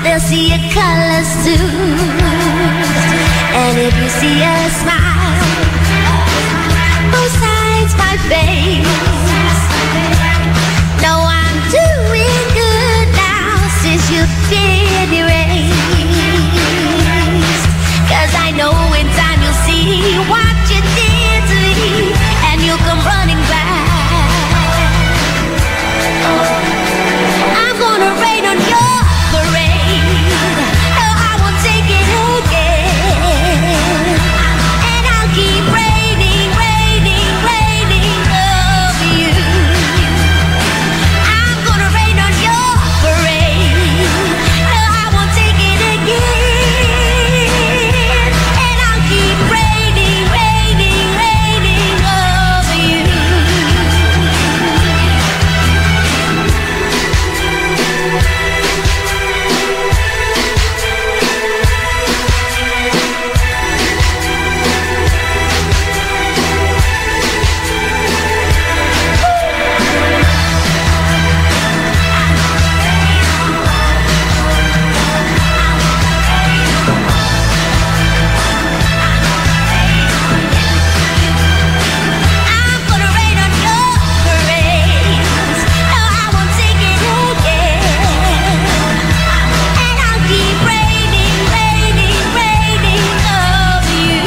they'll see your colors too. And if you see a smile, both sides my face. No, I'm doing good now since you've been erased. 'Cause I know in time you'll see what you did to me, and you'll come running back. I'm gonna rain on your parade. No, I won't take it again. And I'll keep raining, raining, raining over you. I'm gonna rain on your parade. No, I won't take it again. And I'll keep raining, raining, raining over you. I'm gonna rain on your parades. No, I won't take it again. And I'll keep raining, raining, raining over you.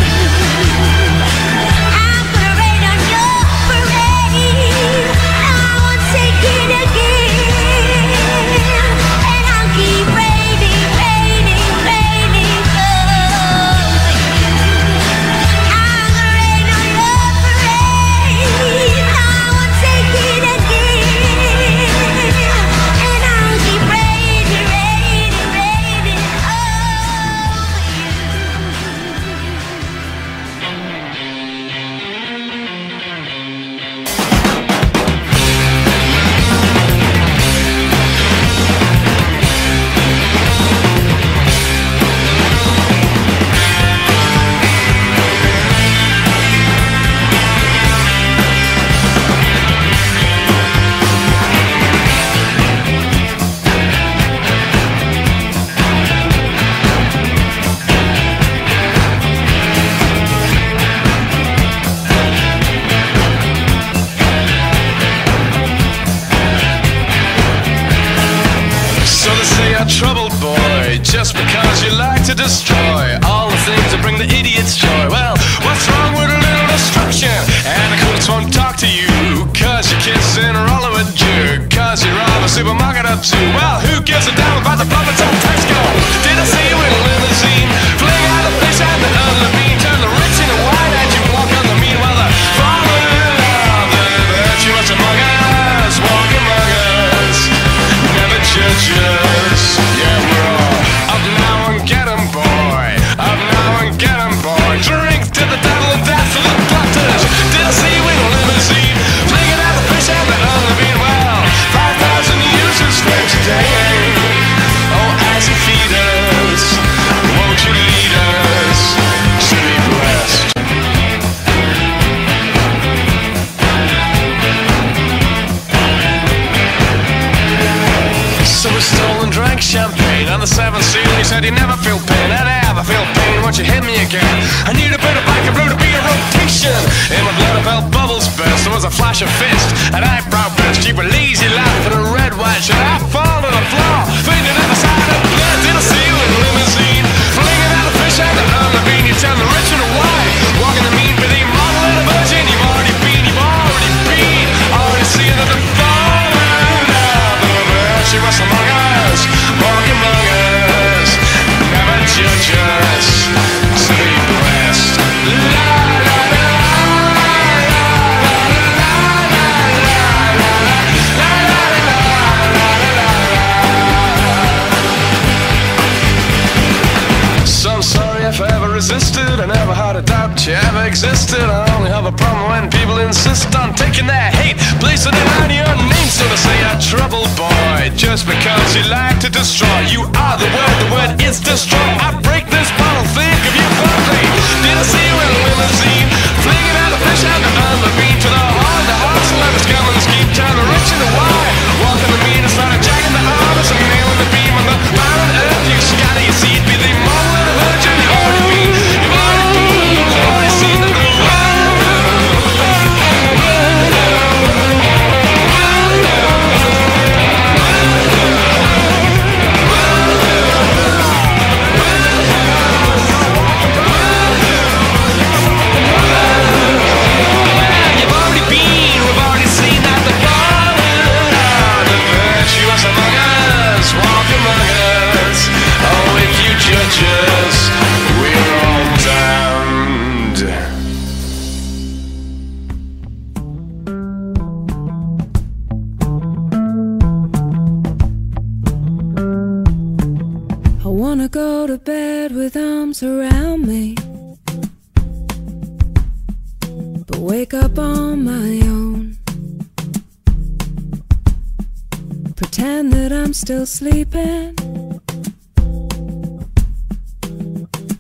I'm gonna rain on your parade. No, I won't take it again. And I'll keep raining, raining, raining over you. I'm gonna rain on your parade. No, I won't take it again. And I'll keep raining, raining, raining So they say you're a troubled boy, just because you like to destroy all the things that bring the idiots joy. Well, what's wrong with a little destruction? And the cooks won't talk to you, 'cause your kids in a roller with jerk, 'cause you're all the supermarket up to. Well, who gives a damn about the profits on Tesco? Did I see you in a limousine? Fling out the fish and the unlevine. Turn the rich into white and you walk on the mean. Well, the fallen love, the virtuous among us, walk among us. Never judge us. Yeah, we're all up now and get 'em, boy. Up now and get 'em, boy. Drink to the devil and death to the doctors. Did I see you in a limousine? Flinging out the fish and the unlevine. Well, 5,000 users for today. Oh, as you feed us, won't you lead us to be blessed? So we stole and drank champagne on the 7th seal. He said you never feel pain, and I ever feel pain once you hit me again. I need a bit of back and blue to be a rotation. In my blood I felt bubbles burst. There was a flash of fist, an eyebrow burst. You were lazy laugh and a red white shirt. I fall to the floor, fainted at the side of blood. Did I see you in a limousine? Flinging out the fish and the unlevine. You tell the rich and the white, walking the mean, but the model and a virgin. You've already been, already seen that the fallen love of a virtuous among us, walk among us. Never judge us, so be blessed. La la la So I'm sorry if I ever resisted. I never had a doubt you ever existed. I only have a problem when people insist on taking their hate, placing it on your name. So to say a troubled boy, just because you like to destroy. You are the word is destroy. I break this bottle, think of you fondly. Did I see you in a limousine? Flinging out the fish out the unlevine. To the heart, the hustle and the scum and the scheme. Turn the rich and the wide, walking the mean and started jacking the arms and nailing the beam on the iron earth. You wanna go to bed with arms around me, but wake up on my own. Pretend that I'm still sleeping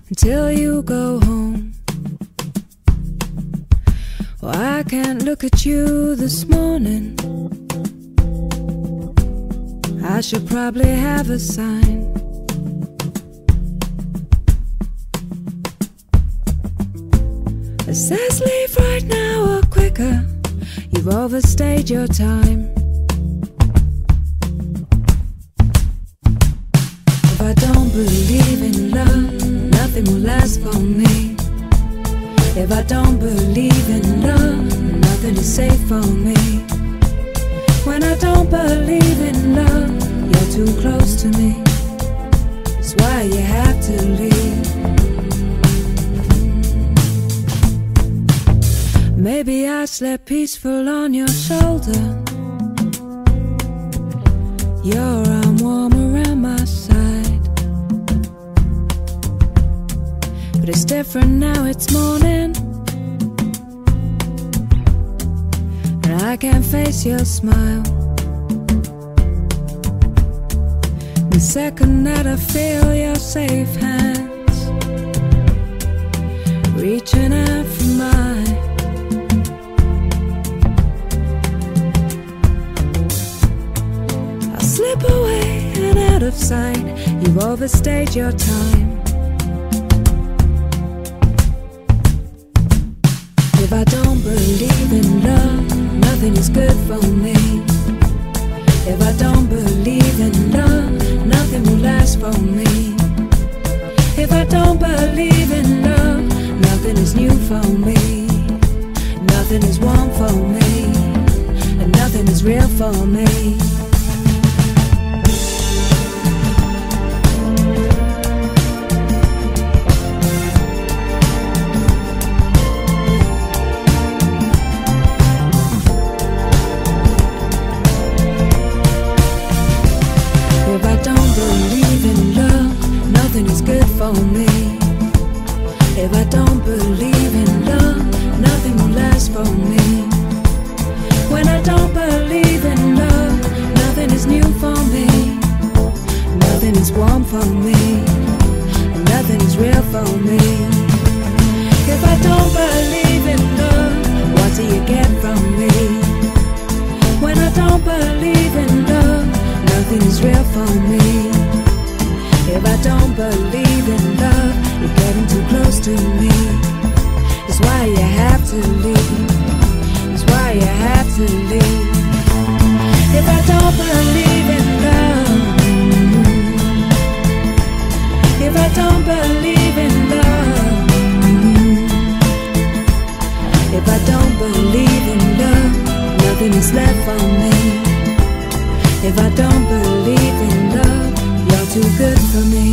until you go home. Well, I can't look at you this morning. I should probably have a sign. It says leave right now or quicker. You've overstayed your time. If I don't believe in love, nothing will last for me. If I don't believe in love, nothing is safe for me. When I don't believe in love, you're too close to me. That's why you have to leave. Maybe I slept peaceful on your shoulder, your arm warm around my side. But it's different now, it's morning, and I can't face your smile. The second that I feel your safe hands reaching out for mine, I'll slip away and out of sight. You've overstayed your time. If I don't believe in love, nothing is good for me. If I don't believe in love, nothing will last for me. If I don't believe in love, nothing is new for me. Nothing is warm for me, and nothing is real for me. Nothing is good for me. If I don't believe in love, nothing will last for me. When I don't believe in love, nothing is new for me. Nothing is warm for me, and nothing is real for me. If I don't believe in love, what do you get from me? When I don't believe in love, nothing is real for me. If I don't believe in love, you're getting too close to me. That's why you have to leave. That's why you have to leave. If I don't believe in love, if I don't believe in love, if I don't believe in love, nothing is left for me. If I don't believe in love, you're too good for me.